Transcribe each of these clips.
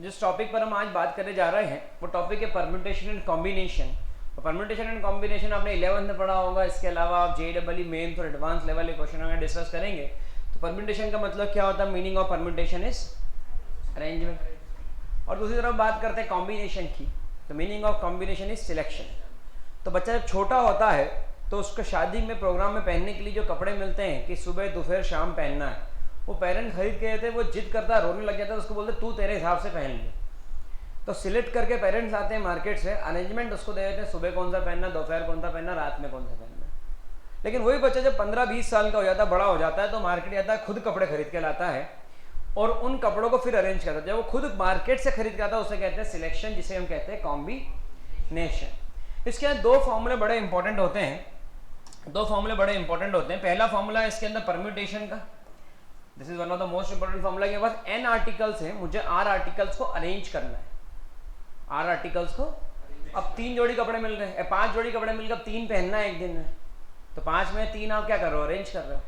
जिस टॉपिक पर हम आज बात करने जा रहे हैं वो टॉपिक है परम्यूटेशन एंड कॉम्बिनेशन। तो परम्यूटेशन एंड कॉम्बिनेशन आपने 11th में पढ़ा होगा। इसके अलावा आप JEE मेंस और एडवांस लेवल के क्वेश्चन में डिस्कस करेंगे। तो परम्यूटेशन का मतलब क्या होता है, meaning of permutation is arrangement. और दूसरी तरफ बात करते हैं कॉम्बिनेशन की, तो meaning of combination is selection. तो बच्चा जब छोटा होता है तो उसको शादी में प्रोग्राम में पहनने के लिए जो कपड़े मिलते हैं कि सुबह दोपहर शाम पहनना है, वो पेरेंट खरीद के देते, वो जिद करता है, रोने लग जाता है, उसको बोलते तू तेरे हिसाब से पहन ले। तो सिलेक्ट करके पेरेंट्स आते हैं मार्केट से, अरेंजमेंट उसको दे देते हैं, सुबह कौन सा पहनना, दोपहर कौन सा पहनना, रात में कौन सा पहनना। लेकिन वही बच्चा जब 15-20 साल का हो जाता है, बड़ा हो जाता है, तो मार्केट जाता है, खुद कपड़े खरीद के लाता है और उन कपड़ों को फिर अरेंज करता है। जब वो खुद मार्केट से खरीद के आता है उसे कहते हैं सिलेक्शन, जिसे हम कहते हैं कॉम्बिनेशन। इसके अंदर दो फॉर्मूले बड़े इंपॉर्टेंट होते हैं, पहला फॉर्मूला इसके अंदर परम्यूटेशन का, this is one of the most important formula. के पास n आर्टिकल्स हैं, मुझे r आर्टिकल्स को अरेंज करना है। r आर्टिकल्स को, अब 3 जोड़ी कपड़े मिल रहे हैं, 5 जोड़ी कपड़े मिलकर 3 पहनना है एक दिन में, तो 5 में 3 आप क्या कर रहे हो, अरेंज कर रहे हो।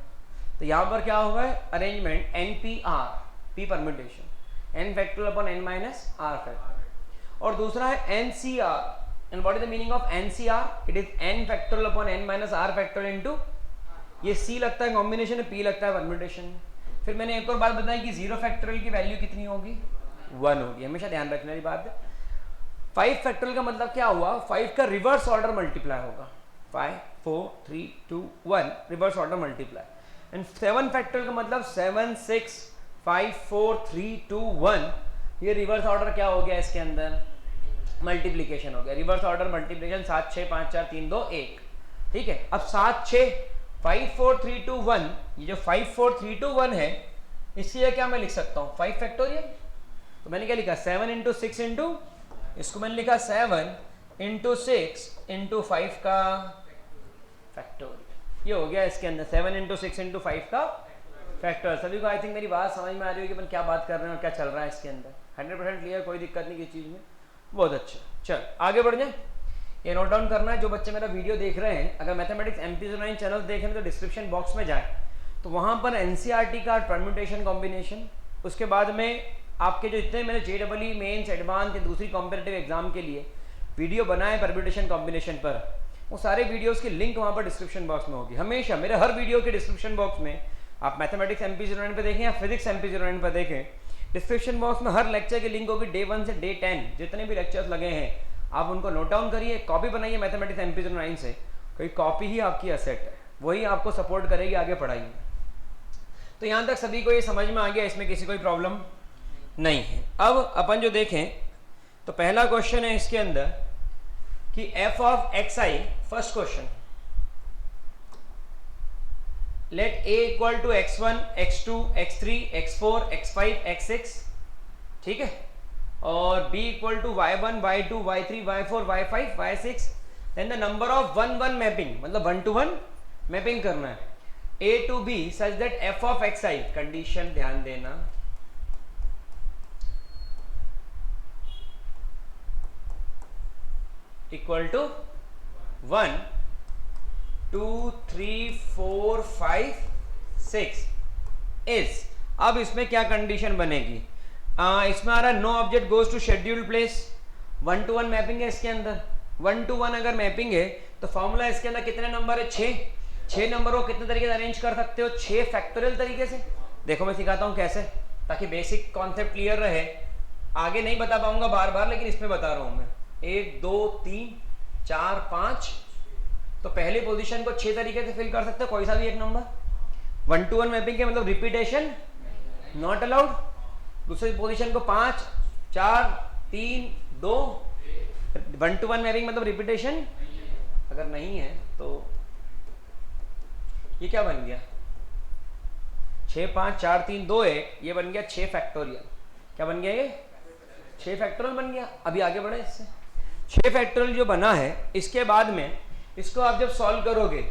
तो यहाँ पर क्या होगा, arrangement NPR, P permutation, n factorial upon n minus r factorial. और दूसरा है NCR, and what is the meaning of NCR, it is n factorial upon n minus r factorial into, ये C लगता है कॉम्बिनेशन में, P लगता है permutation. फिर मैंने एक और बात बताई कि 0 फैक्टोरियल की वैल्यू कितनी होगी, 1 होगी, हमेशा ध्यान रखने वाली बात है। 5 फैक्टोरियल का मतलब क्या हुआ, 5 का रिवर्स ऑर्डर मल्टीप्लाई होगा, 5 4 3 2 1 reverse order multiply. And 7 factorial का मतलब 7 6 5 4 3 2 1, ये रिवर्स ऑर्डर क्या हो गया, इसके अंदर मल्टीप्लीकेशन हो गया। रिवर्स ऑर्डर मल्टीप्लीकेशन 7 6 5 4 3 2 1, ठीक है। अब 7 6 5 4 3 2 1, ये जो 5 4 3 2 1 है, इसलिए क्या मैं लिख सकता हूँ 5 फैक्टोरियल। तो मैंने क्या लिखा, 7 इंटू 6 इंटू, इसको मैंने लिखा 7 इंटू 6 इंटू 5 का फैक्टोरियल। ये हो गया इसके अंदर 7 इंटू 6 इंटू 5 का फैक्टोरियल। सभी को आई थिंक मेरी बात समझ में आ रही होगी, अपन क्या बात कर रहे हैं और क्या चल रहा है इसके अंदर। 100% क्लियर, कोई दिक्कत नहीं किसी चीज़ में, बहुत अच्छा। चल आगे बढ़ जाए, ये नोट डाउन करना है। जो बच्चे मेरा वीडियो देख रहे हैं, अगर मैथमेटिक्स MP09 चैनल देख रहे हैं तो डिस्क्रिप्शन बॉक्स में जाए, तो वहाँ पर NCERT का परम्यूटेशन कॉम्बिनेशन, उसके बाद में आपके जो इतने मैंने JEE मेंस एडवांस या दूसरी कॉम्पिटिटिव एग्जाम के लिए वीडियो बनाए परम्यूटेशन कॉम्बिनेशन पर, वो सारे वीडियोस की लिंक वहाँ पर डिस्क्रिप्शन बॉक्स में होगी। हमेशा मेरे हर वीडियो के डिस्क्रिप्शन बॉक्स में, आप मैथमेटिक्स MP09 पर देखें या फिजिक्स MP09 पर देखें, डिस्क्रिप्शन बॉक्स में हर लेक्चर की लिंक होगी। Day 1 से Day 10 जितने भी लेक्चर्स लगे हैं, आप उनको नोट डाउन करिए, कॉपी बनाइए मैथमेटिक्स MP09 से, कोई कॉपी ही आपकी असेट है, वही आपको सपोर्ट करेगी आगे पढ़ाई में। तो यहाँ तक सभी को ये समझ में आ गया, इसमें किसी कोई प्रॉब्लम नहीं है। अब अपन जो देखें तो पहला क्वेश्चन है इसके अंदर कि f of xi, first question, let a equal to x1 x2 x3 x4 x5 x6, ठीक है, और b equal to y1 y2 y3 y4 y5 y6, then the number of 1-1 mapping, मतलब 1-to-1 मैपिंग करना है a to b such that f of xi, condition ध्यान देना, equal to 1 2 3 4 5 6 is. अब इसमें क्या कंडीशन बनेगी, इसमें आ रहा है no object goes to scheduled place, 1-to-1 mapping है इसके अंदर। 1-to-1 अगर मैपिंग है तो फॉर्मूला इसके अंदर कितने नंबर है, 6 नंबर को कितने तरीके से अरेंज कर सकते हो, 6 फैक्टोरियल तरीके से। देखो मैं सिखाता हूँ कैसे, ताकि बेसिक कॉन्सेप्ट क्लियर रहे। आगे नहीं बता पाऊंगा बार बार, लेकिन इसमें बता रहा हूँ मैं। 1 2 3 4 5, तो पहली पोजीशन को 6 तरीके से फिल कर सकते हो, कोई सा भी एक नंबर। 1-to-1 मैपिंग के मतलब रिपीटेशन नॉट अलाउड। दूसरी पोजीशन को 5 4 3 2, 1-to-1 मैपिंग मतलब रिपीटेशन अगर नहीं है तो ये क्या बन गया, 6 5 4 3 2 1, ये बन गया 6 फैक्टोरियल। क्या बन गया, ये 6 फैक्टोरियल बन गया। अभी आगे बढ़े, इससे 6 फैक्टोरियल जो बना है, इसके बाद में इसको आप जब सॉल्व करोगे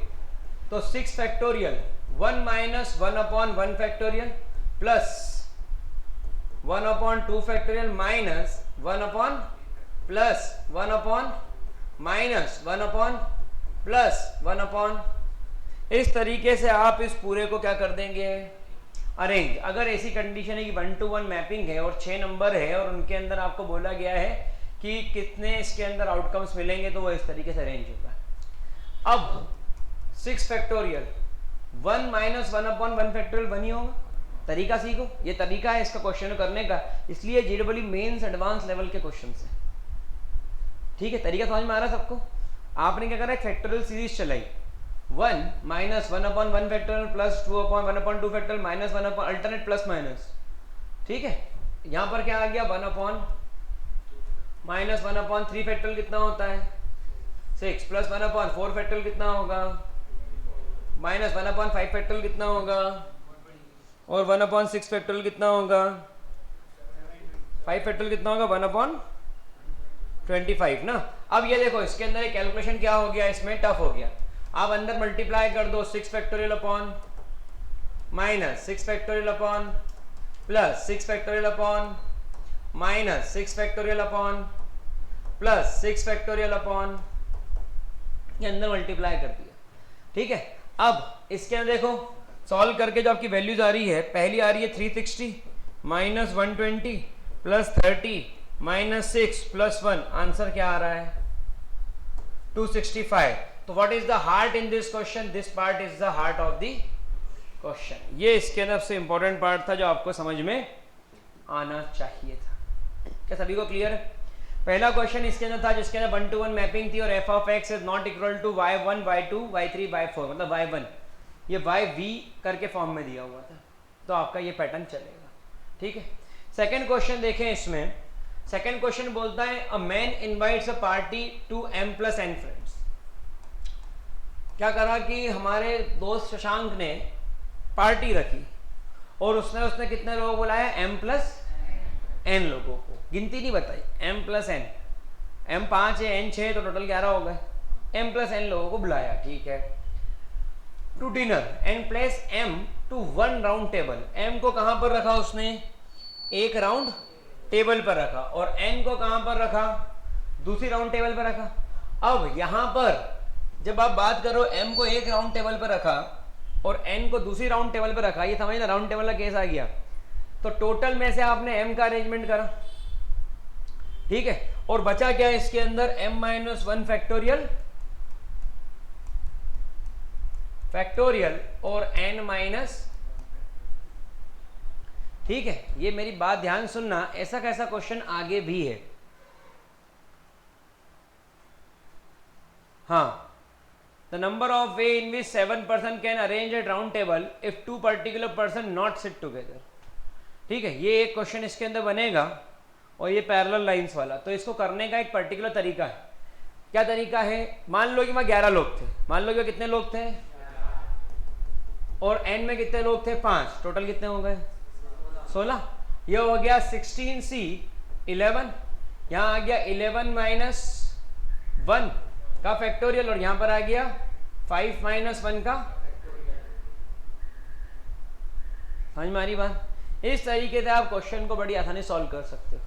तो 6 factorial 1 minus 1/1 factorial plus 1/2 factorial minus 1 plus 1 minus 1 plus 1, इस तरीके से आप इस पूरे को क्या कर देंगे, अरेंज। अगर ऐसी कंडीशन है कि 1 to 1 मैपिंग है और 6 नंबर है और उनके अंदर आपको बोला गया है कि कितने इसके अंदर आउटकम्स मिलेंगे, तो वो इस तरीके से अरेंज होगा। अब 6 फैक्टोरियल 1 माइनस 1/1 फैक्टोरियल 1 ही होगा। तरीका सीखो, ये तरीका है इसका क्वेश्चन करने का, इसलिए जेईई मेंस एडवांस लेवल के क्वेश्चन है। ठीक है, तरीका समझ में आ रहा है सबको? आपने क्या करा, फैक्टोरियल सीरीज चलाई, 1 minus 1/1 factorial plus 2/1/2 factorial minus 1 alternate plus minus. ठीक है, यहां पर क्या आ गया, 1 माइनस 1/3 फैक्टोरियल कितना होता है 6 प्लस 1/4 फैक्टोरियल कितना होगा माइनस 1/5 फैक्टोरियल कितना होगा और 1/6 फैक्टोरियल कितना होगा 5 फैक्टोरियल कितना होगा 1/25 ना। अब ये देखो इसके अंदर एक कैलकुलेशन क्या हो गया, इसमें टफ हो गया। आप अंदर मल्टीप्लाई कर दो 6 factorial upon minus 6 factorial upon plus 6 factorial upon minus 6 factorial upon plus 6 factorial upon, ये अंदर मल्टीप्लाई कर दिया। ठीक है, अब इसके अंदर देखो सॉल्व करके जो आपकी वैल्यूज आ रही है, पहली आ रही है 360 minus 120 plus 30 minus 6 plus 1, answer क्या आ रहा है 265। तो what is the heart in this question, this part is the heart of the question. ये इसके अंदर से इंपॉर्टेंट पार्ट था जो आपको समझ में आना चाहिए था। क्या सभी को क्लियर है? पहला क्वेश्चन इसके अंदर था जिसके अंदर 1 to 1 मैपिंग थी और f of x is not equal to y1 y2 y3 y4, मतलब y1 ये yv करके फॉर्म में दिया हुआ था, तो आपका ये पैटर्न चलेगा। ठीक है, सेकंड क्वेश्चन देखें। इसमें सेकंड क्वेश्चन बोलता है a man invites a party to m + n friends. क्या करा कि हमारे दोस्त शशांक ने पार्टी रखी और उसने कितने लोग बुलाया m + n लोगों को, गिनती नहीं बताई, m + n, m 5 है n 6 तो टोटल 11 हो गए, m + n लोगों को बुलाया। ठीक है, to dinner and place m to 1 round table. m को कहां पर रखा उसने, एक राउंड टेबल पर रखा, और n को कहां पर रखा, दूसरी राउंड टेबल पर रखा। अब यहां पर जब आप बात करो m को एक राउंड टेबल पर रखा और n को दूसरी राउंड टेबल पर रखा, ये समझना राउंड टेबल का केस आ गया। तो टोटल में से आपने m का अरेंजमेंट करा, ठीक है, और बचा क्या इसके अंदर m - 1 फैक्टोरियल और n माइनस। ठीक है, ये मेरी बात ध्यान सुनना, ऐसा कैसा क्वेश्चन आगे भी है। हाँ, the number of way in which 7 person can arrange eight round table if 2 particular person not sit together. ठीक है, ये एक क्वेश्चन इसके अंदर बनेगा और ये पैरेलल लाइंस वाला, तो इसको करने का एक पर्टिकुलर तरीका है। क्या तरीका है, मान लो कि वहां 11 लोग थे, मान लो कि कितने लोग थे और n में कितने लोग थे 5, टोटल कितने हो गए 16। ये हो गया 16c 11, यहाँ आ गया 11 - 1 का फैक्टोरियल और यहां पर आ गया 5 - 1 का। समझ में आ रही बात? इस तरीके से आप क्वेश्चन को बड़ी आसानी सॉल्व कर सकते हो,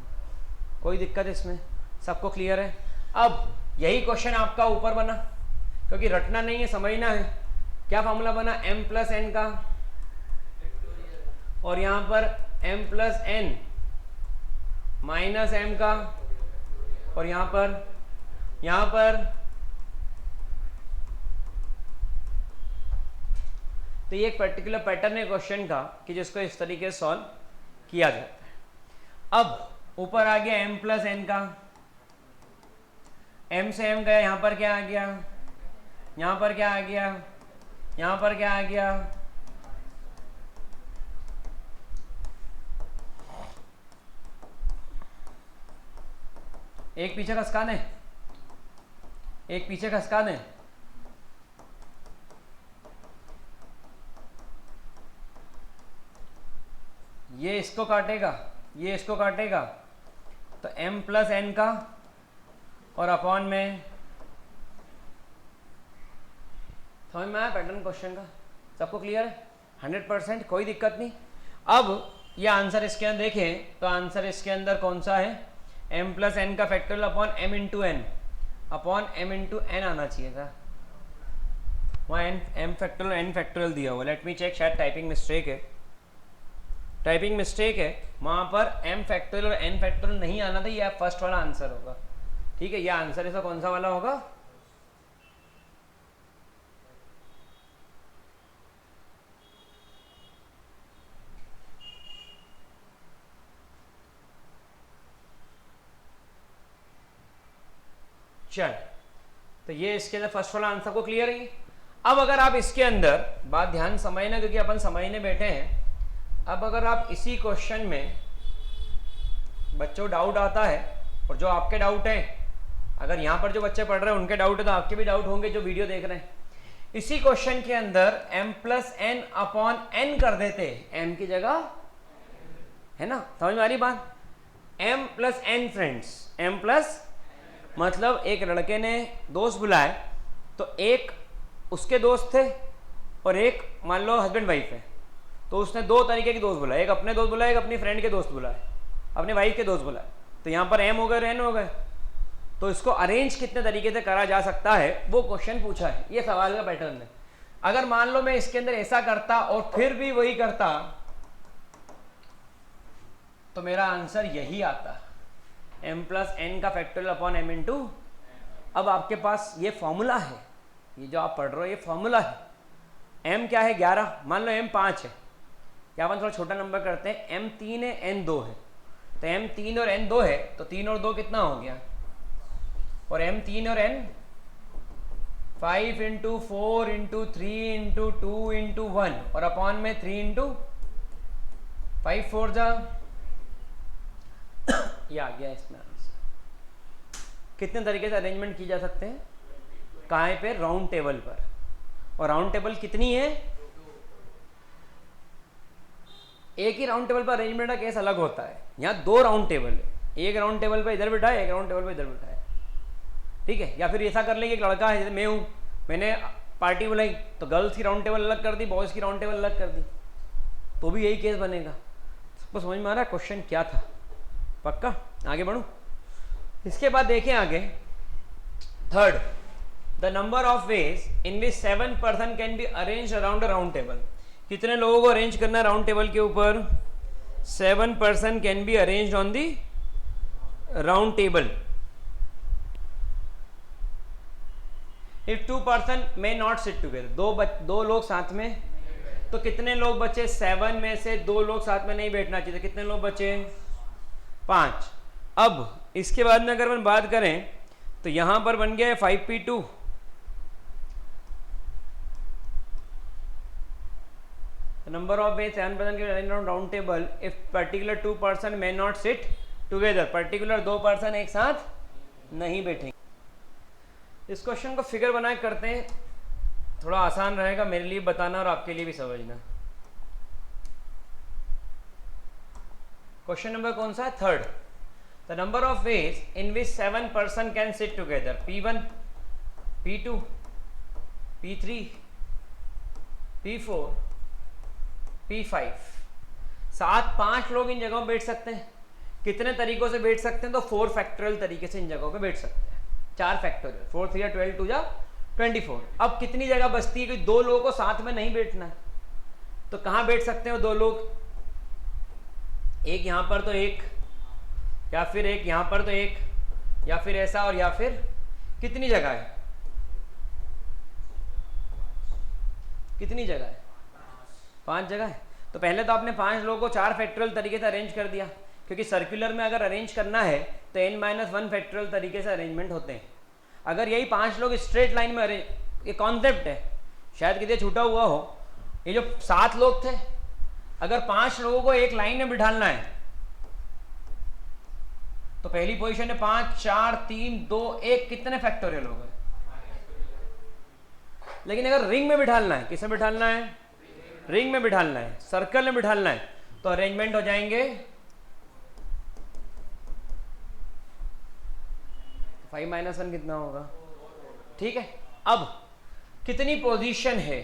कोई दिक्कत इसमें, सबको क्लियर है? अब यही क्वेश्चन आपका ऊपर बना, क्योंकि रटना नहीं है, समझना है। क्या फॉर्मूला बना, m + n का, और यहां पर m + n - m का, और यहां पर तो ये एक पर्टिकुलर पैटर्न है क्वेश्चन का कि जिसको इस तरीके से सॉल्व किया जाता है। अब ऊपर आ गया m + n का, m से m गया, यहां पर क्या आ गया, यहां पर क्या आ गया, यहां पर क्या आ गया, एक पीछे खसका दे, एक पीछे खसका दे। ये इसको काटेगा, ये इसको काटेगा, तो m + n का और अपॉन में। समझ में आया पैटर्न क्वेश्चन का? सबको क्लियर है 100%? कोई दिक्कत नहीं। अब ये आंसर इसके अंदर देखें तो आंसर इसके अंदर कौन सा है, m + n का factorial upon m × n upon m × n आना चाहिए था, वहाँ m फैक्टोरियल n फैक्टोरियल दिया हुआ। लेट मी चेक, शायद टाइपिंग मिस्टेक है। टाइपिंग मिस्टेक है, वहाँ पर m फैक्टोरियल और n फैक्टोरियल नहीं आना था, ये फर्स्ट वाला आंसर होगा। ठीक है, ये आंसर इसका कौन सा वाला होगा? चल, तो ये इसके अंदर फर्स्ट वाला आंसर को क्लियर है। अब अगर आप इसके अंदर बात ध्यान समझना, क्योंकि अपन समझने बैठे हैं। अब अगर आप इसी क्वेश्चन में बच्चों डाउट आता है, और जो आपके डाउट है, अगर यहाँ पर जो बच्चे पढ़ रहे हैं उनके डाउट है, तो आपके भी डाउट होंगे जो वीडियो देख रहे हैं। इसी क्वेश्चन के अंदर m plus n upon n कर देते, m की जगह, है ना, समझ में आ रही बात? m plus n friends, m plus मतलब एक लड़के ने दोस्त बुलाए, तो एक उसके दोस्त थे और एक मान लो हस्बैंड वाइफ है, तो उसने दो तरीके के दोस्त बुलाए, एक अपने दोस्त बुलाए, एक अपनी फ्रेंड के दोस्त बुलाए, अपने वाइफ के दोस्त बुलाए। तो यहाँ पर m हो गए और n हो गए, तो इसको अरेंज कितने तरीके से करा जा सकता है वो क्वेश्चन पूछा है। ये सवाल का पैटर्न है। अगर मान लो मैं इसके अंदर ऐसा करता और फिर भी वही करता, तो मेरा आंसर यही आता, m प्लस एन का फैक्टोरियल अपॉन m इंटू। अब आपके पास ये फॉर्मूला है, ये जो आप पढ़ रहे हो ये फॉर्मूला है। m क्या है? 11। मान लो m 5 है, या अपन थोड़ा छोटा नंबर करते हैं, m 3 है, n 2 है। तो m 3 और n 2 है, तो 3 और 2 कितना हो गया? और m 3 और n 5 into 4 into 3 into 2 into 1 और अपॉन में 3 इंटू 5 4 जा, ये आ गया इसमें आंसर। कितने तरीके से अरेंजमेंट की जा सकते हैं? कहाँ पे? राउंड टेबल पर। और राउंड टेबल कितनी है? एक ही राउंड टेबल पर अरेंजमेंट का केस अलग होता है। यहाँ दो राउंड टेबल है, एक राउंड टेबल पे इधर बिठाए, एक राउंड टेबल पे इधर बिठाए। ठीक है, या फिर ऐसा कर लेंगे, एक लड़का है, जैसे मैं हूँ, मैंने पार्टी बुलाई, तो गर्ल्स की राउंड टेबल अलग कर दी, बॉयज़ की राउंड टेबल अलग कर दी, तो भी यही केस बनेगा। सबको समझ में आ रहा है क्वेश्चन क्या था? पक्का? आगे बढ़ूँ? इसके बाद देखें आगे, third, the number of ways in which 7 person can be arrange around a round table. कितने लोगों को अरेंज करना है राउंड टेबल के ऊपर? 7 person can be arrange on the round table. If 2 person may not sit together, दो लोग साथ में, तो कितने लोग बचे? 7 में से 2 लोग साथ में नहीं बैठना चाहिए, तो कितने लोग बचे? 5। अब इसके बाद में अगर हम बात करें, तो यहां पर बन गया है 5p2, number of ways 7 person के arrange on round table if particular 2 person may not sit together, particular 2 person एक साथ नहीं बैठेंगे। इस क्वेश्चन को फिगर बना के करते हैं, थोड़ा आसान रहेगा मेरे लिए बताना और आपके लिए भी समझना। क्वेश्चन नंबर कौन सा है? Third. The number of ways in which 7 person can sit together, P1, P2, P3, P4, P5। 5 लोग इन जगहों बैठ सकते हैं। कितने तरीकों से बैठ सकते हैं? तो 4 फैक्टोरियल तरीके से इन जगहों पे बैठ सकते हैं। 4 फैक्टोरियल, 4 3 12 2 24। अब कितनी जगह बचती है कि 2 लोगों को साथ में नहीं बैठना है, तो कहाँ बैठ सकते हो 2 लोग? एक यहां पर तो एक, या फिर एक यहां पर तो एक, या फिर ऐसा, और या फिर कितनी जगह है? कितनी जगह है? 5 जगह है। तो पहले तो आपने 5 लोगों को 4 फैक्टोरियल तरीके से अरेंज कर दिया, क्योंकि सर्कुलर में अगर अरेंज करना है तो n-1 फैक्टोरियल तरीके से अरेंजमेंट होते हैं। अगर यही 5 लोग स्ट्रेट लाइन में अरेंज, ये कॉन्सेप्ट है, शायद किसी छूटा हुआ हो, ये जो 7 लोग थे, अगर 5 लोगों को एक लाइन में बिठाना है, तो पहली पोजीशन है 5 4 3 2 1, कितने फैक्टोरियल हो गए? लेकिन अगर रिंग में बिठाना है, किसमें बिठाना है? रिंग में बिठाना है, सर्कल में बिठाना है, तो अरेंजमेंट हो जाएंगे 5-1 कितना होगा? ठीक है। अब कितनी पोजीशन है,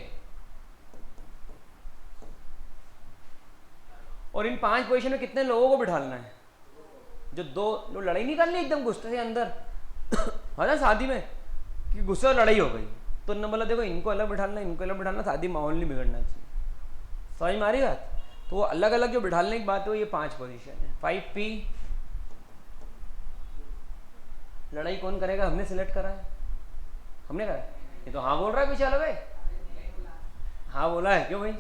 और इन 5 पोजीशन में कितने लोगों को बिठाना है? जो 2 लोग लड़ाई नहीं करनी एकदम गुस्से से अंदर है ना, शादी में कि गुस्से और लड़ाई हो गई, तो उन्होंने बोला देखो इनको अलग बिठाना, इनको अलग बिठाना, शादी माहौल नहीं बिगड़ना चाहिए। समझ में आ रही बात? तो वो अलग अलग जो बिठाने की बात है वो ये 5 पोजीशन है। 5p लड़ाई कौन करेगा? हमने सिलेक्ट करा है, हमने करा है। ये तो हाँ बोल रहा है पीछे वाला भाई, हाँ बोला है, क्यों भाई?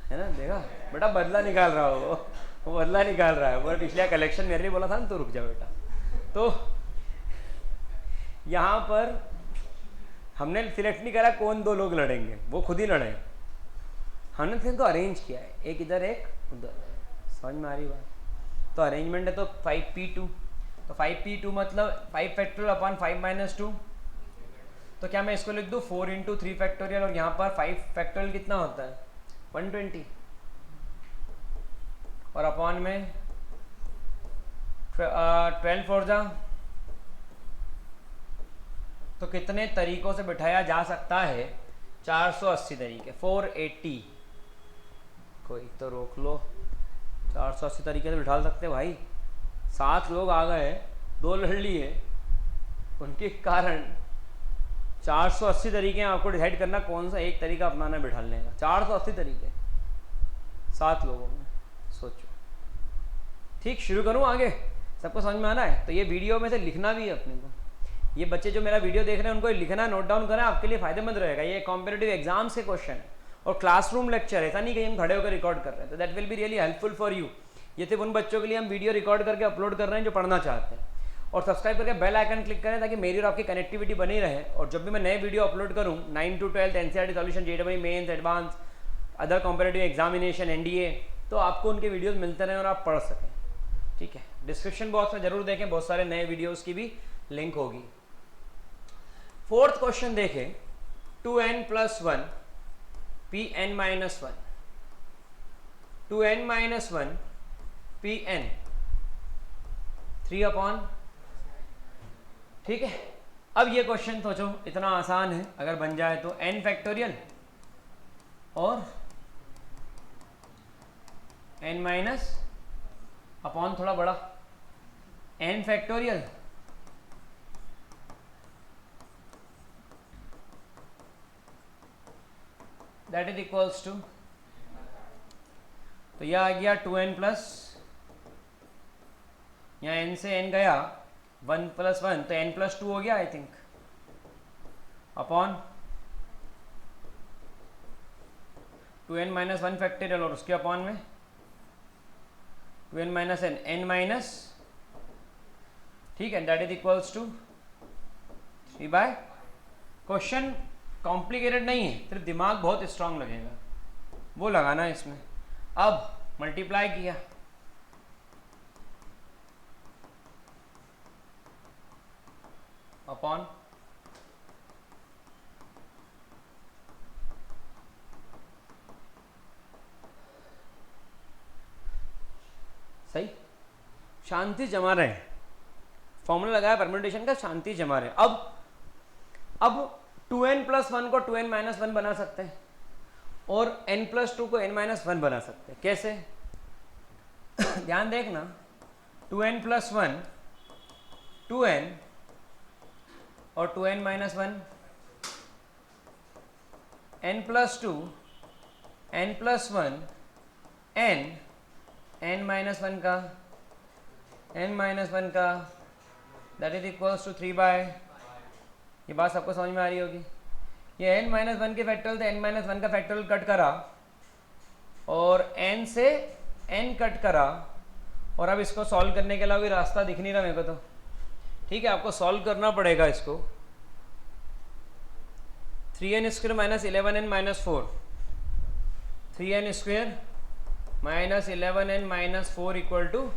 है ना, देखा बेटा, बदला निकाल रहा हो वो बदला निकाल रहा है। वो पिछले कलेक्शन मेरे लिए बोला था ना, तो रुक जाओ बेटा। तो यहाँ पर हमने सिलेक्ट नहीं करा कौन दो लोग लड़ेंगे, वो खुद ही लड़े। हमने फिर तो अरेंज किया है, एक इधर एक उधर। समझ में आ रही बात? तो अरेंजमेंट है तो 5p2, तो 5p2 मतलब 5 फैक्टोरियल अपॉन 5 माइनस 2। तो क्या मैं इसको लिख दूँ 4 इंटू 3 फैक्टोरियल, और यहाँ पर 5 फैक्टोरियल कितना होता है 120, और अपॉन में 12 फोर जा। तो कितने तरीकों से बिठाया जा सकता है? 480 तरीके, 480। कोई तो रोक लो, 480 तरीके से बिठा सकते भाई। 7 लोग आ गए, 2 लड़ लिए, उनके कारण 480 तरीके हैं। आपको डिसाइड करना कौन सा एक तरीका अपनाना बिठाने का। 480 तरीके 7 लोगों में, सोचो। ठीक, शुरू करूं आगे? सबको समझ में आना है? तो ये वीडियो में से लिखना भी है अपने को। ये बच्चे जो मेरा वीडियो देख रहे हैं उनको लिखना, नोट डाउन करना, आपके लिए फायदेमंद रहेगा। ये कॉम्पिटिटिव एग्जाम्स के क्वेश्चन है और क्लासरूम लेक्चर है, ऐसा नहीं कि हम खड़े होकर रिकॉर्ड कर रहे हैं। तो that will be really helpful for you. ये सिर्फ उन बच्चों के लिए हम वीडियो रिकॉर्ड करके अपलोड कर रहे हैं जो पढ़ना चाहते हैं। और सब्सक्राइब करके बेल आइकन क्लिक करें ताकि मेरी और आपकी कनेक्टिविटी बनी रहे। और जब भी मैं नए वीडियो अपलोड करूँ 9 to 12 NCERT solution, JEE mains, advance, other competitive examination, NDA, तो आपको उनके वीडियोस मिलते रहें और आप पढ़ सकें। ठीक है, डिस्क्रिप्शन बॉक्स में जरूर देखें, बहुत सारे नए वीडियोस की भी लिंक होगी। 4th क्वेश्चन देखें, 2n + 1 pn - 1, 2n - 1 pn 3/। ठीक है, अब ये क्वेश्चन सोचो, इतना आसान है। अगर बन जाए तो n फैक्टोरियल और n माइनस अपॉन थोड़ा बड़ा n factorial that is equals to, तो यह आ गया 2n प्लस, यहाँ n से n गया 1 + 1, तो n + 2 हो गया I think, upon 2n - 1 factorial और उसके अपॉन में 2n - n माइनस, ठीक है, that is equals to 3/। Question complicated नहीं है, सिर्फ दिमाग बहुत स्ट्रांग लगेगा, वो लगाना है इसमें। अब मल्टीप्लाई किया, अपॉन सही, शांति जमा रहे, फॉर्मूला लगाया परम्यूटेशन का, शांति जमा रहे। अब 2n + 1 को 2n - 1 बना सकते हैं और n + 2 को n - 1 बना सकते हैं। कैसे? ध्यान देखना, 2n + 1 2n और 2n - 1, n + 2 n + 1 n -1 का n - 1 का, दैट इज इक्वल्स टू 3/। ये बात सबको समझ में आ रही होगी। ये n - 1 के फैक्टोरियल थे, n - 1 का फैक्टोरियल कट करा और n से n कट करा, और अब इसको सॉल्व करने के अलावा कोई रास्ता दिख नहीं रहा मेरे को तो। ठीक है, आपको सॉल्व करना पड़ेगा इसको। 3n² - 11n - 4, 3n² - 11n - 4 equal to,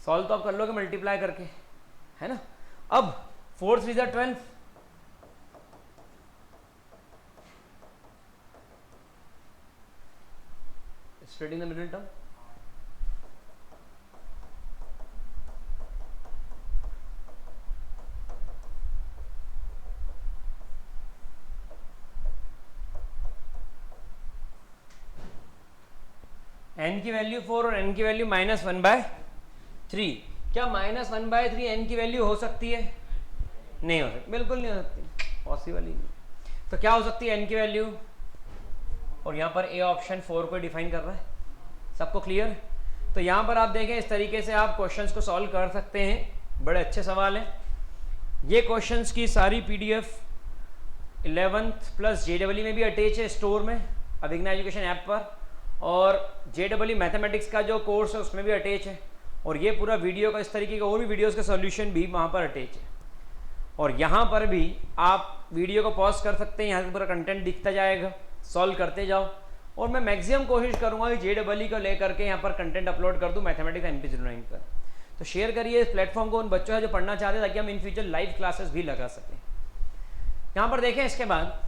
solve तो आप कर लोगे मल्टीप्लाई करके, है ना। अब 4 3 = 12, splitting the middle term, n की वैल्यू 4 और n की वैल्यू -1/3। क्या -1/3 n की वैल्यू हो सकती है? नहीं हो सकती, बिल्कुल नहीं हो सकती, पॉसिबल ही नहीं। तो क्या हो सकती है n की वैल्यू? और यहाँ पर ए ऑप्शन 4 को डिफाइन कर रहा है। सबको क्लियर? तो यहाँ पर आप देखें इस तरीके से आप क्वेश्चंस को सॉल्व कर सकते हैं। बड़े अच्छे सवाल हैं ये। क्वेश्चंस की सारी पीडीएफ 11th प्लस JEE में भी अटैच है स्टोर में अभिज्ञान एजुकेशन ऐप पर, और JEE मैथमेटिक्स का जो कोर्स है उसमें भी अटैच है। और ये पूरा वीडियो का इस तरीके का और भी वीडियोस का सॉल्यूशन भी वहाँ पर अटैच है। और यहाँ पर भी आप वीडियो को पॉज कर सकते हैं, यहाँ से पूरा कंटेंट दिखता जाएगा, सॉल्व करते जाओ। और मैं मैक्सिमम कोशिश करूँगा कि JEE को लेकर के यहाँ पर कंटेंट अपलोड कर दूँ मैथमेटिक्स MP09 पर। तो शेयर करिए इस प्लेटफॉर्म को उन बच्चों है जो पढ़ना चाहते हैं, ताकि हम इन फ्यूचर लाइव क्लासेस भी लगा सकें। यहाँ पर देखें इसके बाद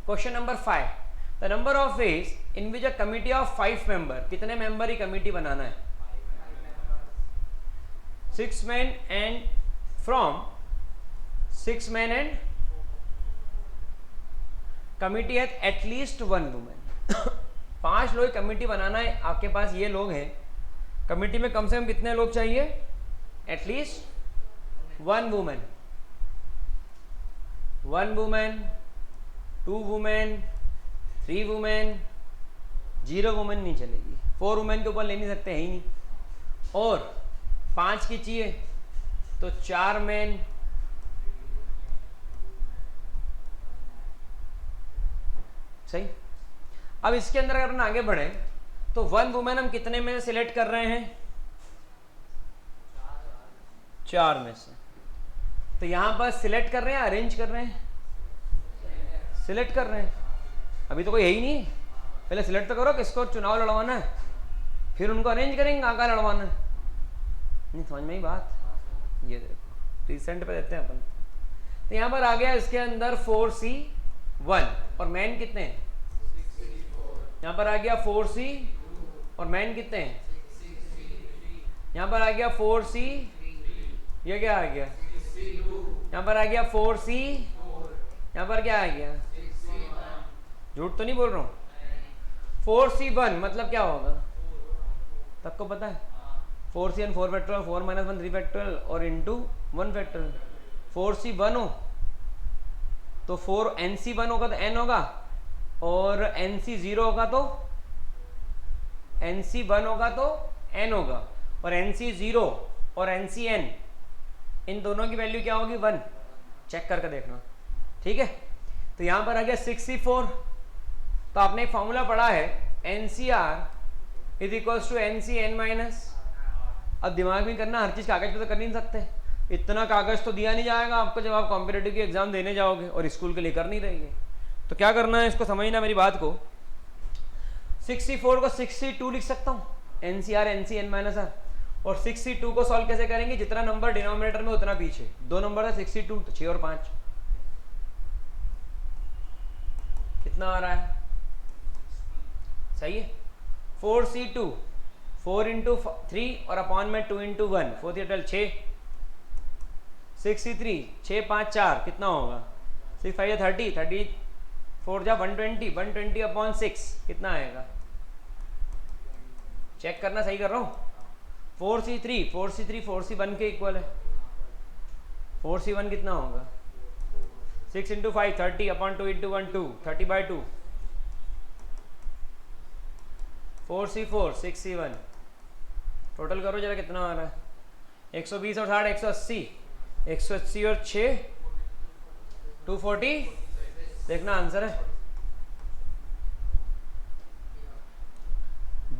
question number 5, the number of ways in which a committee of 5 member, कितने मेंबर ही कमिटी बनाना है? 6 men and from 6 men and committee है एटलीस्ट 1 वुमेन। 5 लोग कमिटी बनाना है, आपके पास ये लोग हैं, कमिटी में कम से कम कितने लोग चाहिए? At least 1 women, 1 women, 2 women, 3 women, 0 women नहीं चलेगी, 4 वुमेन के ऊपर ले नहीं सकते, है ही नहीं। और 5 की चाहिए तो 4 मैन, सही। अब इसके अंदर अगर हम आगे बढ़े तो 1 वुमेन हम कितने में सिलेक्ट कर रहे हैं? 4 में से। तो यहां पर सिलेक्ट कर रहे हैं, अरेंज कर रहे हैं? सिलेक्ट कर रहे हैं। अभी तो कोई है ही नहीं, पहले सिलेक्ट तो करो किसको चुनाव लड़वाना है, फिर उनको अरेंज करेंगे कहाँ लड़वाना है। नहीं समझ में ही बात? ये देखो रिसेंट पे देते हैं अपन। तो यहाँ पर आ गया इसके अंदर 4C1 और मैन कितने हैं? यहाँ पर आ गया 4C और मैन कितने हैं? यहाँ पर आ गया 4C, ये क्या आ गया? यहाँ पर आ गया 4C, यहाँ पर क्या आ गया? झूठ तो नहीं बोल रहा हूँ? 4C1 मतलब क्या होगा? सबको पता है? 4C1 4 फैक्टोरियल, 4 - 1 3 फैक्टोरियल और इंटू 1 फैक्टोरियल। 4C1 हो तो 4NC1 होगा तो n होगा, और NC0 होगा तो NC1 होगा तो n होगा, और NC0 और NCn इन दोनों की वैल्यू क्या होगी? 1। चेक करके देखना, ठीक है। तो यहाँ पर आ गया 6C4। तो आपने एक फॉर्मूला पढ़ा है NCR is equals to NCn-। अब दिमाग में करना, हर चीज़ कागज पे तो कर नहीं सकते, इतना कागज तो दिया नहीं जाएगा आपको जब आप कॉम्पिटिटिव की एग्जाम देने जाओगे और स्कूल के लिए कर नहीं रही है। तो क्या करना है, इसको समझना मेरी बात को। 6C4 को 6C2 लिख सकता हूँ, NCR NCn-R। और 6C2 को सॉल्व कैसे करेंगे? जितना नंबर डिनोमिनेटर में उतना पीछे, 2 नंबर है 6C2 तो 6 और 5 कितना आ रहा है? सही है। 4C2 4 इंटू 3 और अपॉन में 2 इंटू 1, 4 टोटल 6। 6C3 6 5 4 कितना होगा? 6 5 30, 30 4 जा 120, 120 अपॉन 6 कितना आएगा? चेक करना सही कर रहा हूँ। 4C3 4C1 के इक्वल है। 4C1 कितना होगा? 6 into 5 30 upon 2 into 1 2, 30/2। 4C4 6C1 total करो जरा कितना आ रहा है? 120 और 60 180, 180 और 6 240। देखना आंसर है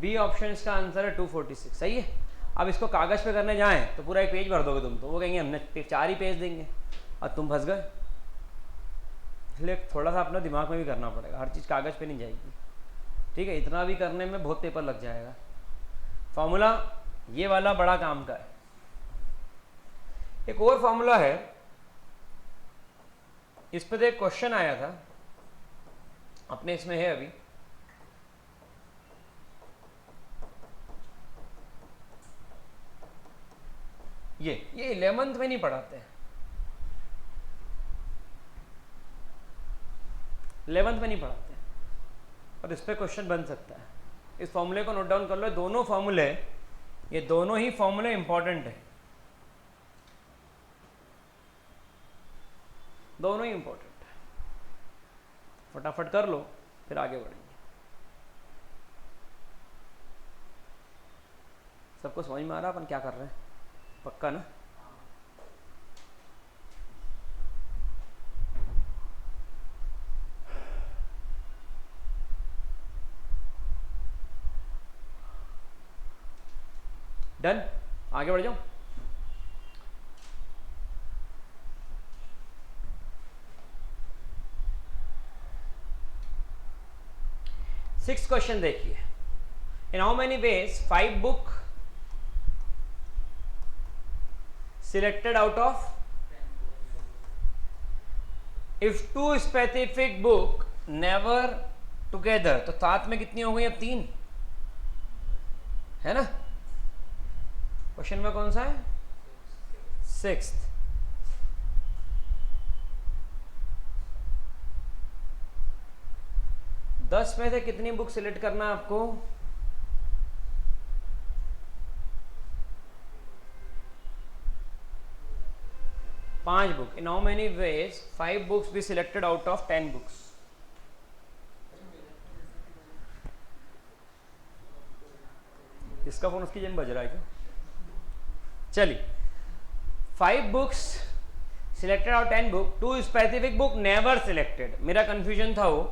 बी ऑप्शन, इसका आंसर है 246। सही है। अब इसको कागज पे करने जाएं तो पूरा एक पेज भर दोगे तुम, तो वो कहेंगे हमने 4 ही पेज देंगे और तुम फंस गए। इसलिए थोड़ा सा अपना दिमाग में भी करना पड़ेगा, हर चीज़ कागज पे नहीं जाएगी, ठीक है। इतना भी करने में बहुत पेपर लग जाएगा। फॉर्मूला ये वाला बड़ा काम का है। एक और फॉर्मूला है, इस पर एक क्वेश्चन आया था अपने, इसमें है अभी। ये 11th में नहीं पढ़ाते हैं, 11th में नहीं पढ़ाते हैं, और इस पर क्वेश्चन बन सकता है। इस फॉर्मूले को नोट डाउन कर लो। दोनों फॉर्मूले, ये दोनों ही फॉर्मूले इंपॉर्टेंट है, दोनों ही इंपॉर्टेंट है। फटाफट कर लो। फिर आगे बढ़ेंगे। सबको समझ में आ रहा अपन क्या कर रहे हैं? पक्का ना? डन, आगे बढ़ जाओ। सिक्स क्वेश्चन देखिए। इन how many veg 5 book selected out of if 2 specific book never together, तो साथ में कितनी हो गई अब? 3 है ना? क्वेश्चन में कौन सा है? 6th। दस में से कितनी बुक सिलेक्ट करना है आपको? 5 book. In how many veg 5 books be selected out of 10 books? इसका फोन उसकी जेब में बज रहा है क्या? चलिए, 5 books selected out 10 book, 2 specific book never selected. मेरा कंफ्यूजन था वो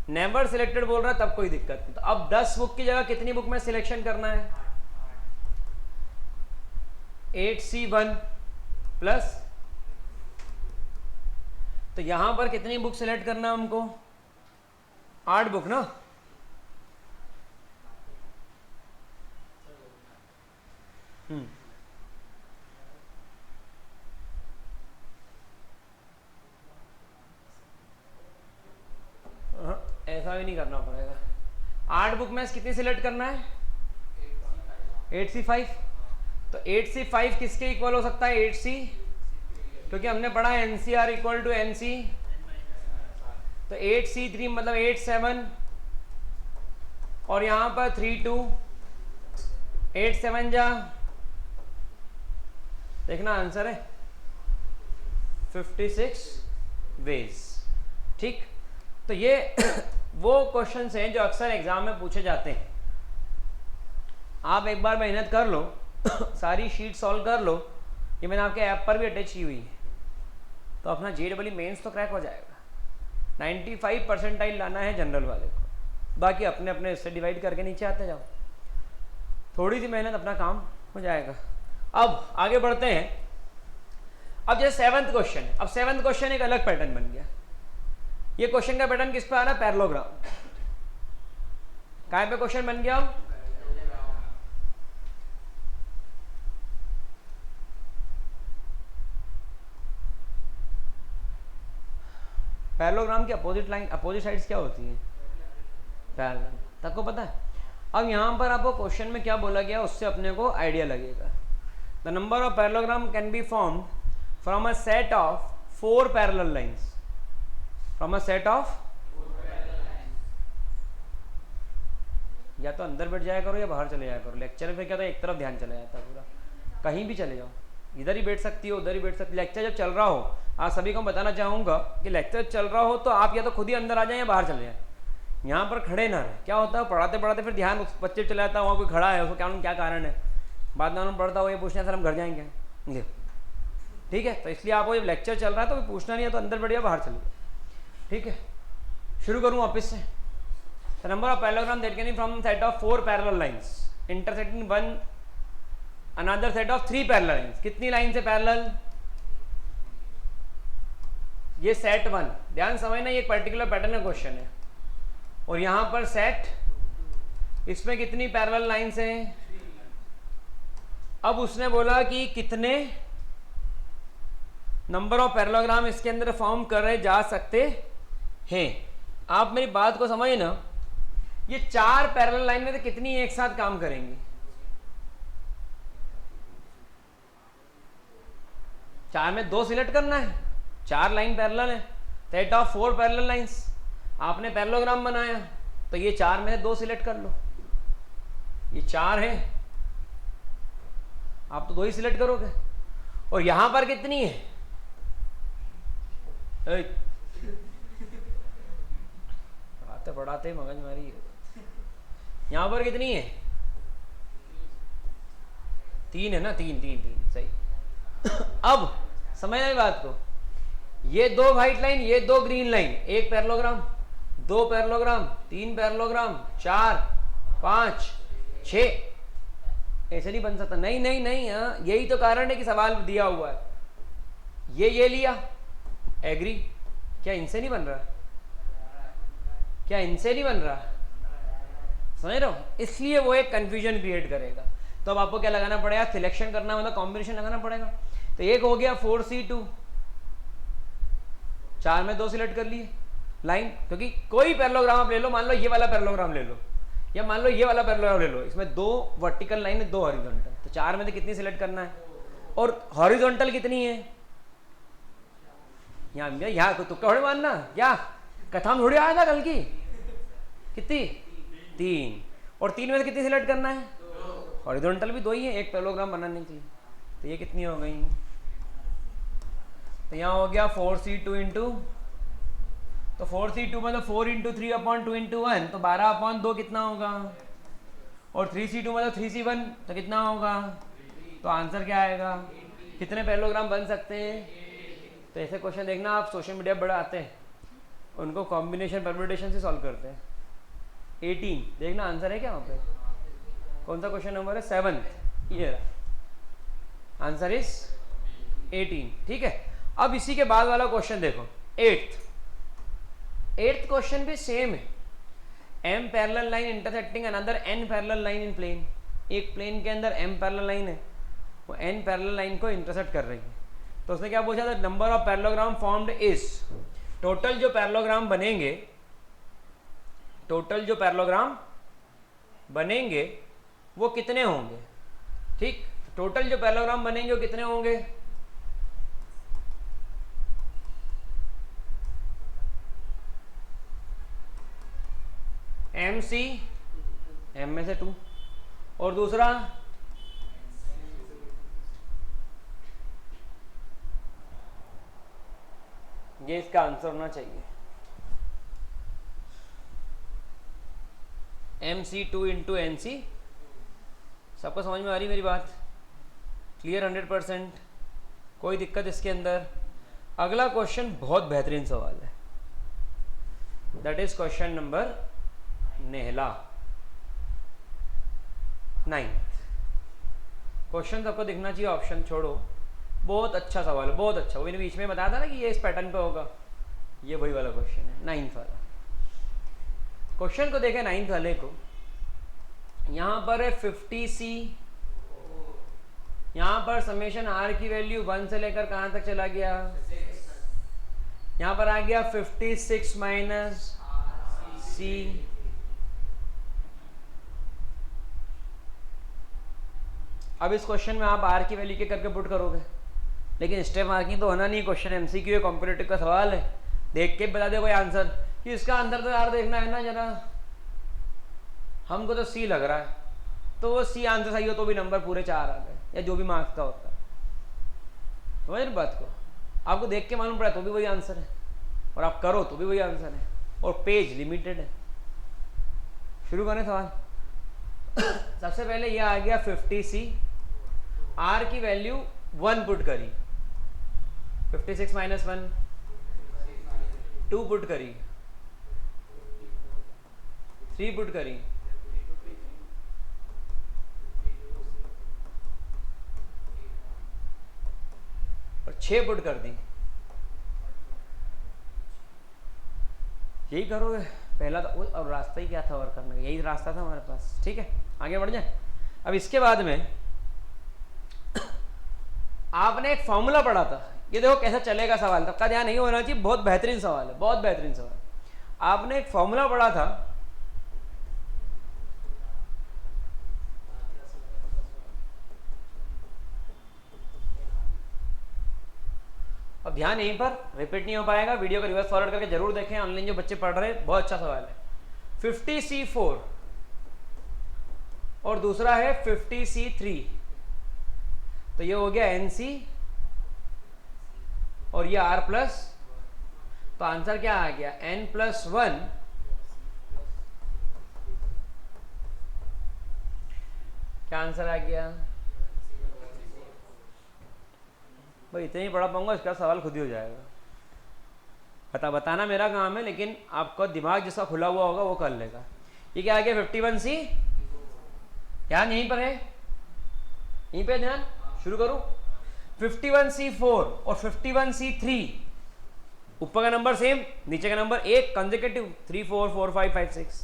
नेवर सिलेक्टेड बोल रहा, तब कोई दिक्कत नहीं। तो अब 10 बुक की जगह कितनी बुक में सिलेक्शन करना है? 8C1 प्लस, तो यहां पर कितनी बुक सिलेक्ट करना है हमको? 8 बुक ना? ऐसा भी नहीं करना पड़ेगा। 8 बुक में कितनी सिलेक्ट करना है? 8C5। तो 8C5 किसके इक्वल हो सकता है? 8C, क्योंकि हमने पढ़ा है NCR इक्वल टू NC। तो 8C3 मतलब 8 7, और यहां पर 3 2, 8 7 जा, देखना आंसर है 56 वेज। ठीक, तो ये वो क्वेश्चंस हैं जो अक्सर एग्जाम में पूछे जाते हैं। आप एक बार मेहनत कर लो सारी शीट सॉल्व कर लो, ये मैंने आपके ऐप पर भी अटैच की हुई है, तो अपना JEE मेंस तो क्रैक हो जाएगा। 95 परसेंटाइल लाना है जनरल वाले को, बाकी अपने अपने इससे डिवाइड करके नीचे आते जाओ। थोड़ी सी मेहनत, अपना काम हो जाएगा। अब आगे बढ़ते हैं। अब जैसे 7th क्वेश्चन है। अब 7th क्वेश्चन एक अलग पैटर्न बन गया। ये क्वेश्चन का पैटर्न किस पे आ रहा है? पैरेललोग्राम। कहाँ पे क्वेश्चन बन गया? पैरेललोग्राम की अपोजिट लाइन, अपोजिट साइड्स क्या होती हैं? पैरेलल। सबको पता है? अब यहां पर आपको क्वेश्चन में क्या बोला गया उससे अपने को आइडिया लगेगा। The number of parallelogram can be form from a set of 4 parallel lines. From a set of, या तो अंदर बैठ जाया करो या बाहर चले जाया करो। लेक्चर में क्या तो एक तरफ ध्यान चला जाता है पूरा, कहीं भी चले जाओ, इधर ही बैठ सकती हो, उधर ही बैठ सकती हो। लेक्चर जब चल रहा हो, आप सभी को बताना चाहूंगा कि लेक्चर चल रहा हो तो आप या तो खुद ही अंदर आ जाए या बाहर चले जाए, यहाँ पर खड़े ना रहे। क्या होता है, पढ़ाते पढ़ाते फिर ध्यान उस बच्चे चला जाता है, वहाँ कोई खड़ा है, उसको क्या कारण है, बाद में पढ़ता हो ये पूछना सर हम घर जाएंगे। ठीक है, तो इसलिए आपको जब लेक्चर चल रहा है तो पूछना नहीं है, तो अंदर बढ़िया बाहर चलिए। ठीक है, शुरू करूँ वापस से। The number of parallelogram that can be from set of 4 parallel lines intersecting one another set of 3 parallel lines. कितनी लाइन से पैरेलल? ये सेट 1, ध्यान समझना, ये पर्टिकुलर पैटर्न का क्वेश्चन है। और यहां पर सेट, इसमें कितनी पैरेलल लाइन्स हैं? अब उसने बोला कि कितने नंबर ऑफ पैरेललोग्राम इसके अंदर फॉर्म करे जा सकते हैं। आप मेरी बात को समझे ना, ये 4 पैरेलल लाइन में से कितनी एक साथ काम करेंगी? 4 में 2 सिलेक्ट करना है, 4 लाइन पैरेलल है, सेट ऑफ 4 पैरेलल लाइंस। आपने पैरेललोग्राम बनाया तो ये 4 में से 2 सिलेक्ट कर लो। ये 4 है, आप तो 2 ही सिलेक्ट करोगे। और यहां पर कितनी है? पढ़ाते पढ़ाते मगज मारी। यहाँ पर कितनी है? 3 है ना, 3 3 3 सही। अब समझ आई बात को, ये 2 व्हाइट लाइन, ये 2 green line, 1 parallelogram, 2 parallelogram, 3 parallelogram, 4 5 6, ऐसे नहीं बन सकता। नहीं नहीं नहीं, यही तो कारण है कि सवाल दिया हुआ है। ये लिया, एग्री, क्या इनसे नहीं बन रहा? क्या इनसे नहीं बन रहा? समझ रहे हो? इसलिए वो एक कंफ्यूजन क्रिएट करेगा। तो अब आपको क्या लगाना पड़ेगा? सिलेक्शन करना मतलब कॉम्बिनेशन लगाना पड़ेगा। तो एक हो गया 4C2, 4 में 2 सिलेक्ट कर लिए लाइन, क्योंकि कोई पैरेललोग्राम आप ले लो, मान लो ये वाला पैरेललोग्राम ले लो, या मान लो ये वाला पैरेललोग्राम ले लो, इसमें 2 वर्टिकल लाइन है, 2 हॉरिजॉन्टल, तो 4 में से कितनी सिलेक्ट करना है? और हॉरिजॉन्टल कितनी है? यहाँ तुक्का थोड़ी मानना, क्या कथा में थोड़ी आया था कल की, कितनी? 3, और 3 में से कितनी सिलेक्ट करना है? हॉरिजॉन्टल भी 2 ही है, एक पैरेललोग्राम बनाने के लिए। तो ये कितनी हो गई? तो यहाँ हो गया 4C2 इंटू, तो 4C2 मतलब 4 इंटू 3/2 इंटू 1, तो 12/2 कितना होगा? और 3C2 मतलब 3C1, तो कितना होगा? तो आंसर क्या आएगा? कितने पैरेललोग्राम बन सकते हैं? तो ऐसे क्वेश्चन देखना, आप सोशल मीडिया पर बड़ा आते हैं, उनको कॉम्बिनेशन परम्यूटेशन से सॉल्व करते हैं। 18 देखना आंसर है क्या वहाँ पे? कौन सा क्वेश्चन नंबर है? 7th। ये आंसर इज 18। ठीक है, अब इसी के बाद वाला क्वेश्चन देखो, 8th क्वेश्चन भी सेम है। m parallel line intersecting another n parallel line in plane. एक प्लेन के अंदर m पैरेलल लाइन है, वो n पैरेलल लाइन को इंटरसेक्ट कर रही है। तो उसने क्या पूछा था? Number of parallelogram formed is, total जो पैरेललोग्राम बनेंगे, टोटल जो पैरेललोग्राम बनेंगे वो कितने होंगे? ठीक, टोटल जो पैरेललोग्राम बनेंगे वो कितने होंगे? MC, m में से 2, और दूसरा ये इसका आंसर होना चाहिए MC2 इंटू NC। सबको समझ में आ रही मेरी बात? क्लियर 100%? कोई दिक्कत इसके अंदर? अगला क्वेश्चन बहुत बेहतरीन सवाल है, that is question number Nehla 9th। Question सबको दिखना चाहिए, ऑप्शन छोड़ो। बहुत अच्छा सवाल है, बहुत अच्छा। वो मैंने बीच में बताया था ना कि ये इस पैटर्न पे होगा, ये वही वाला क्वेश्चन है, 9th वाला। क्वेश्चन को देखें 9th वाले को, यहां पर है 50C, यहां पर समेशन R की वैल्यू 1 से लेकर कहां तक चला गया? यहां पर आ गया 56 माइनस C। अब इस क्वेश्चन में आप R की वैल्यू के करके पुट करोगे, लेकिन स्टेप मार्किंग तो होना नहीं, क्वेश्चन MCQ है, कॉम्पिटिटिव का सवाल है। देख के बता दे कोई आंसर कि इसका आंसर तो यार देखना है ना जरा, हमको तो C लग रहा है, तो वो C आंसर सही हो तो भी नंबर पूरे 4 आ गए, या जो भी मार्क्स का होता है। समझ रहे बात को? आपको देख के मालूम पड़ा तो भी वही आंसर है, और आप करो तो भी वही आंसर है, और पेज लिमिटेड है। शुरू करें सवाल। सबसे पहले ये आ गया 50C, R की वैल्यू 1 पुट करी, 56 माइनस 1 2 पुट करी, 3 पुट करी, और 6 पुट कर दी। यही करोगे पहला तो, और रास्ता ही क्या था और करने का? यही रास्ता था हमारे पास। ठीक है, आगे बढ़ जाए। अब इसके बाद में आपने एक फॉर्मूला पढ़ा था, ये देखो कैसा चलेगा सवाल, सबका ध्यान नहीं होना चाहिए, बहुत बेहतरीन सवाल है, बहुत बेहतरीन सवाल। आपने एक फॉर्मूला पढ़ा था, अब ध्यान यहीं पर, रिपीट नहीं हो पाएगा, वीडियो को रिवर्स फॉरवर्ड करके जरूर देखें, ऑनलाइन जो बच्चे पढ़ रहे हैं, बहुत अच्छा सवाल है। 50C4 और दूसरा है 50C3, तो ये हो गया NC और ये R प्लस, तो आंसर क्या आ गया? N+1 क्या आंसर आ गया भाई? इतने ही पढ़ा पाऊंगा, इसका सवाल खुद ही हो जाएगा। बताना मेरा काम है, लेकिन आपका दिमाग जिसका खुला हुआ होगा वो कर लेगा। ये क्या आ गया? 51C। ध्यान यहीं पर है, यहीं पे ध्यान। शुरू करूं। 51C4 और 51C3, ऊपर का नंबर सेम, नीचे का नंबर एक कंसेक्यूटिव 3 4 4 5 5 6।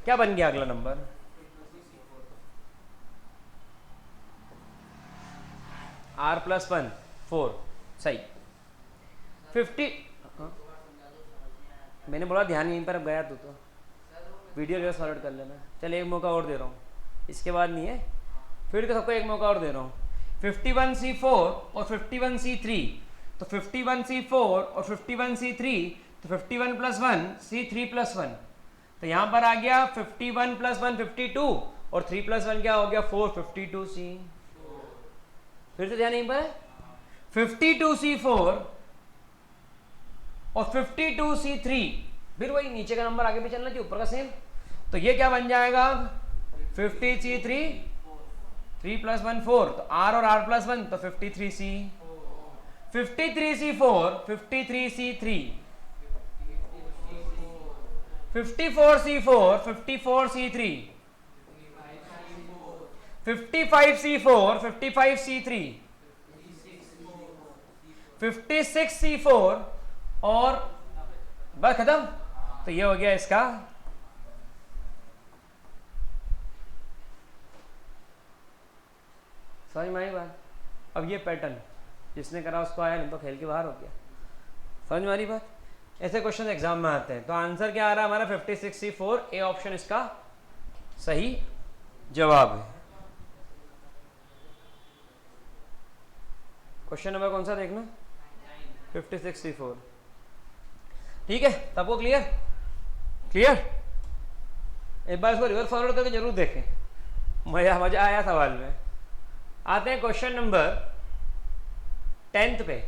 क्या बन गया अगला नंबर? R+1 4, सही। 50, मैंने बोला ध्यान यहीं पर अब गया तो वीडियो जो फॉरवर्ड कर लेना। चलिए एक मौका और दे रहा हूँ, इसके बाद नहीं है, फिर सबको एक मौका और दे रहा हूँ। 51C4 और 51C3, तो 51C4 और 51C3, तो 51 + 1 C3 + 1, तो यहाँ पर आ गया 51 + 1 52 और 3 + 1 क्या हो गया 4 52C। फिर से ध्यान यहीं पर 52C4 और 52C3, फिर वही नीचे का नंबर आगे भी चलना चाहिए, ऊपर का सेम। तो ये क्या बन जाएगा 50C3, 3 + 1 4, तो R और R+1 तो 53C, 53C4, 53C3, 54C4, 54C3, 55C4, 55C3, 56C4 और बस खत्म। तो ये हो गया इसका समझ में आई बात? अब ये पैटर्न जिसने करा उसको आया, नहीं तो खेल के बाहर हो गया। समझ में आ रही बात? ऐसे क्वेश्चन एग्जाम में आते हैं। तो आंसर क्या आ रहा है हमारा 56C4, ए ऑप्शन इसका सही जवाब है। क्वेश्चन नंबर कौन सा देखना? 56C4। ठीक है, सबको क्लियर? क्लियर? एक बार इसको रिवर्स फॉरवर्ड करके जरूर देखें, मजा आया सवाल में। आते हैं क्वेश्चन नंबर 10th पे।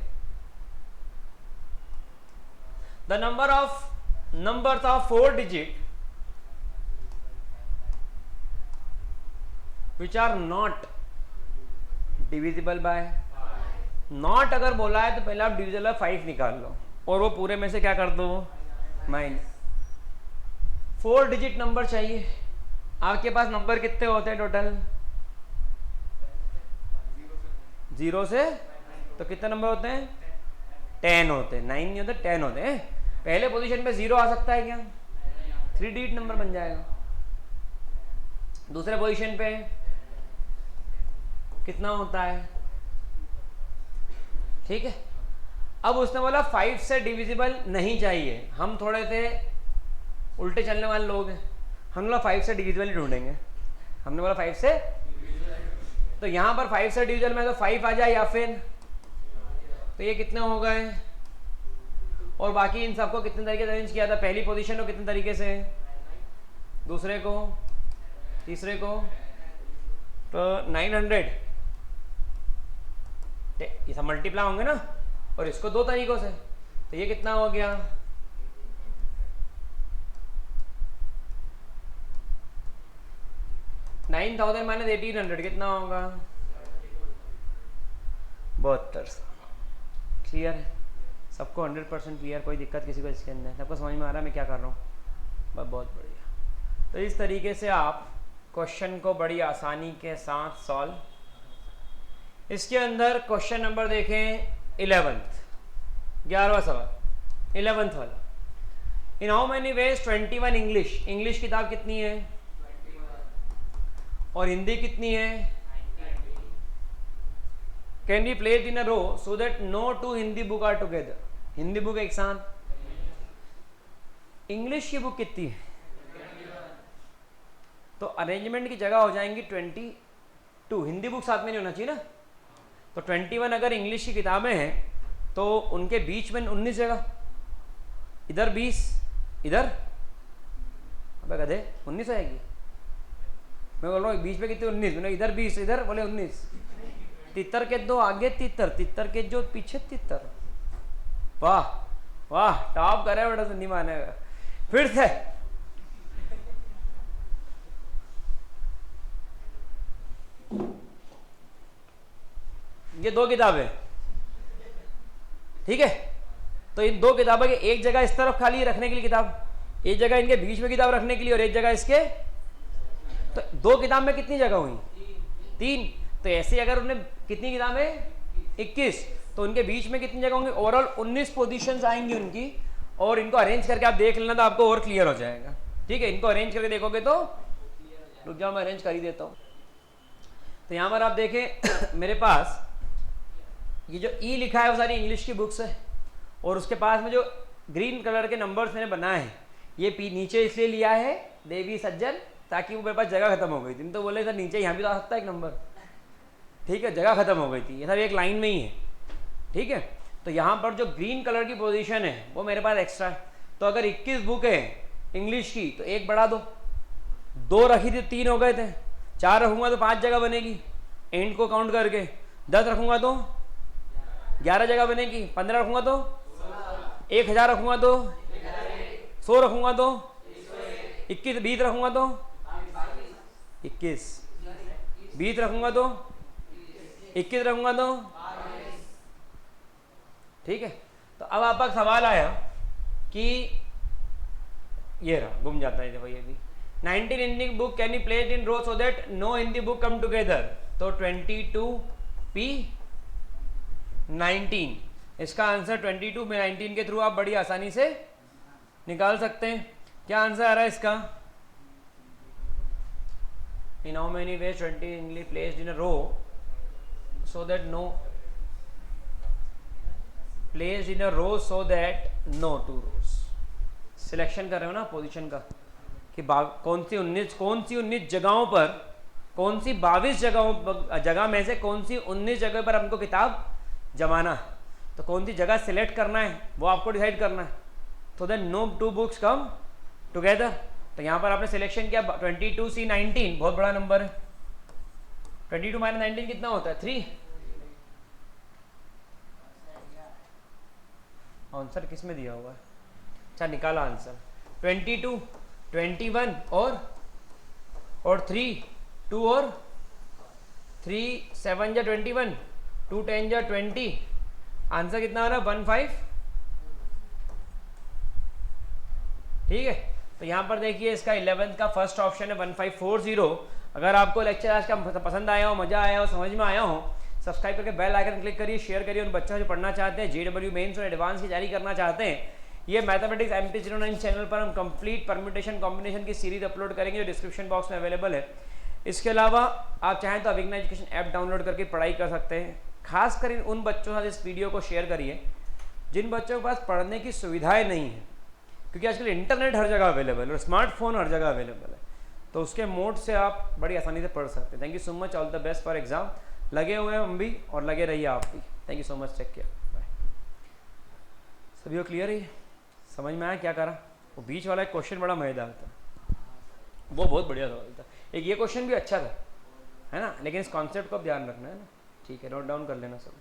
The numbers of 4 digit which are not divisible by. Not अगर बोला है तो पहले आप डिविजिबल 5 निकाल लो और वो पूरे में से क्या कर दो माइनस। 4 डिजिट नंबर चाहिए। आपके पास नंबर कितने होते हैं टोटल? 0 से तो कितने नंबर होते हैं? 10 होते हैं। 9 नहीं होते, 10 होते हैं। पहले पोजीशन पे 0 आ सकता है क्या? 3 डिजिट नंबर बन जाएगा। दूसरे पोजीशन पे कितना होता है? ठीक है, अब उसने बोला 5 से डिविजिबल नहीं चाहिए। हम थोड़े से उल्टे चलने वाले लोग हैं, हम बोला 5 से डिविजिबल ही ढूंढेंगे। हमने बोला 5 से, तो यहां पर 5 से डिविजिबल में तो 5 आ जाए या फिर, तो ये कितने हो गए? और बाकी इन सबको कितने तरीके से अरेंज किया था? पहली पोजीशन को कितने तरीके से, दूसरे को, तीसरे को, तो 900 ये सब मल्टीप्लाई होंगे ना, और इसको 2 तरीकों से, तो ये कितना हो गया? 9000 माइनस 1800 कितना होगा? 72। क्लियर है सबको? 100% क्लियर, कोई दिक्कत किसी को इसके अंदर? सबको समझ में आ रहा है मैं क्या कर रहा हूँ? बहुत बढ़िया। तो इस तरीके से आप क्वेश्चन को बड़ी आसानी के साथ सॉल्व। इसके अंदर क्वेश्चन नंबर देखें 11th, 11वां सवाल 11th वाला। In how many ways 21 English. English किताब कितनी है? 21। और हिंदी कितनी है? 90। Can be placed in a row so that no 2 Hindi book are together. Hindi book एक साथ। इंग्लिश की बुक कितनी है? 21। तो अरेंजमेंट की जगह हो जाएंगी 22। हिंदी बुक साथ में नहीं होना चाहिए ना, तो 21 अगर इंग्लिश की किताबें हैं तो उनके बीच में 19 जगह, इधर 20, इधर अबे गधे 19 आएगी। मैं बोल रहा हूँ बीच में कितने? 19। मैंने इधर 20, इधर बोले 19। तितर के 2 आगे तितर, तितर के जो पीछे तितर। वाह वाह, टॉप करे बेटा, नहीं मानेगा। फिर से ये 2 किताबें, ठीक है। तो इन 2 किताबों के एक जगह इस तरफ खाली रखने के लिए किताब, एक जगह इनके बीच में किताब रखने के लिए, और एक जगह इसके, तो 2 किताब में कितनी जगह हुई? 3। तो ऐसे अगर उन्हें कितनी किताबें? 21, तो उनके बीच में कितनी जगह होंगी? ओवरऑल 19 पोजीशंस आएंगी उनकी। और इनको अरेंज करके आप देख लेना तो आपको और क्लियर हो जाएगा, ठीक है। इनको अरेंज करके देखोगे तो, रुक जाओ मैं अरेंज कर ही देता हूँ। तो यहाँ पर आप देखें मेरे पास ये जो ई लिखा है वो सारी इंग्लिश की बुक्स है, और उसके पास में जो ग्रीन कलर के नंबर्स मैंने बनाए हैं ये नीचे इसलिए लिया है देवी सज्जन, ताकि वो मेरे पास जगह खत्म हो गई थी। तो बोले सर नीचे यहाँ भी तो आ सकता है एक नंबर, ठीक है, जगह खत्म हो गई थी, ये सब एक लाइन में ही है, ठीक है। तो यहाँ पर जो ग्रीन कलर की पोजीशन है वो मेरे पास एक्स्ट्रा है। तो अगर 21 बुक है इंग्लिश की तो 1 बढ़ा दो, 2 रखी थी 3 हो गए थे, 4 रखूंगा तो 5 जगह बनेगी एंड को काउंट करके, 10 रखूंगा तो 11 जगह बनेगी, 15 रखूंगा तो 1000 रखूंगा तो 100 रखूंगा तो 21, 20 रखूंगा तो 21, 20 रखूंगा तो 21 रखूंगा तो, ठीक है। तो अब आपका सवाल आया कि ये रहा, गुम जाता है देखो ये भी, 19 Hindi book can be placed in row so that no Hindi book come together. तो 22P 19, इसका आंसर 22 में 19 के थ्रू आप बड़ी आसानी से निकाल सकते हैं। क्या आंसर आ रहा है इसका? In how many ways 20 English placed in a row so that no placed in a row so that no 2 rows। Selection कर रहे हो ना पोजीशन का कि कौन सी 19 जगहों पर, कौन सी 22 जगह में से कौन सी 19 जगह पर हमको किताब जमाना है, तो कौन सी जगह सिलेक्ट करना है वो आपको डिसाइड करना है। तो then no 2 books come together. तो यहाँ पर आपने सिलेक्शन किया 22C 19, बहुत बड़ा नंबर है। 22 - 19 कितना होता है? 3। आंसर किस में दिया हुआ है? अच्छा निकाला आंसर, 22, 21 और 3, 2 और 3 7 जा 21, 2 10 जा 20, आंसर कितना आ रहा है? 15, ठीक है। तो यहाँ पर देखिए इसका 11th का फर्स्ट ऑप्शन है 1540। अगर आपको लेक्चर आज का पसंद आया हो, मजा आया हो, समझ में आया हो, सब्सक्राइब करके बेल आइकन क्लिक करिए, शेयर करिए। उन बच्चों जो पढ़ना चाहते हैं JEE मेंस और एडवांस की तैयारी करना चाहते हैं, ये मैथमेटिक्स MT09 चैनल पर हम कंप्लीट परम्यूटेशन कॉम्बिनेशन की सीरीज अपलोड करेंगे जो डिस्क्रिप्शन बॉक्स में अवेलेबल है। इसके अलावा आप चाहें तो अभिज्ञान एजुकेशन ऐप डाउनलोड करके पढ़ाई कर सकते हैं। खासकर उन बच्चों के साथ इस वीडियो को शेयर करिए जिन बच्चों के पास पढ़ने की सुविधाएँ नहीं हैं, क्योंकि आजकल इंटरनेट हर जगह अवेलेबल है और स्मार्टफोन हर जगह अवेलेबल है, तो उसके मोड से आप बड़ी आसानी से पढ़ सकते हैं। Thank you so much, all the best for exam. लगे हुए हैं हम भी और लगे रहिए आप भी। Thank you so much, take care, bye. सभी को क्लियर है? समझ में आया क्या करा? वो बीच वाला एक क्वेश्चन बड़ा मजेदार था, वो बहुत बढ़िया सवाल था। एक ये क्वेश्चन भी अच्छा था, है ना, लेकिन इस कॉन्सेप्ट को ध्यान रखना है ना, ठीक है, नोट डाउन कर लेना सब।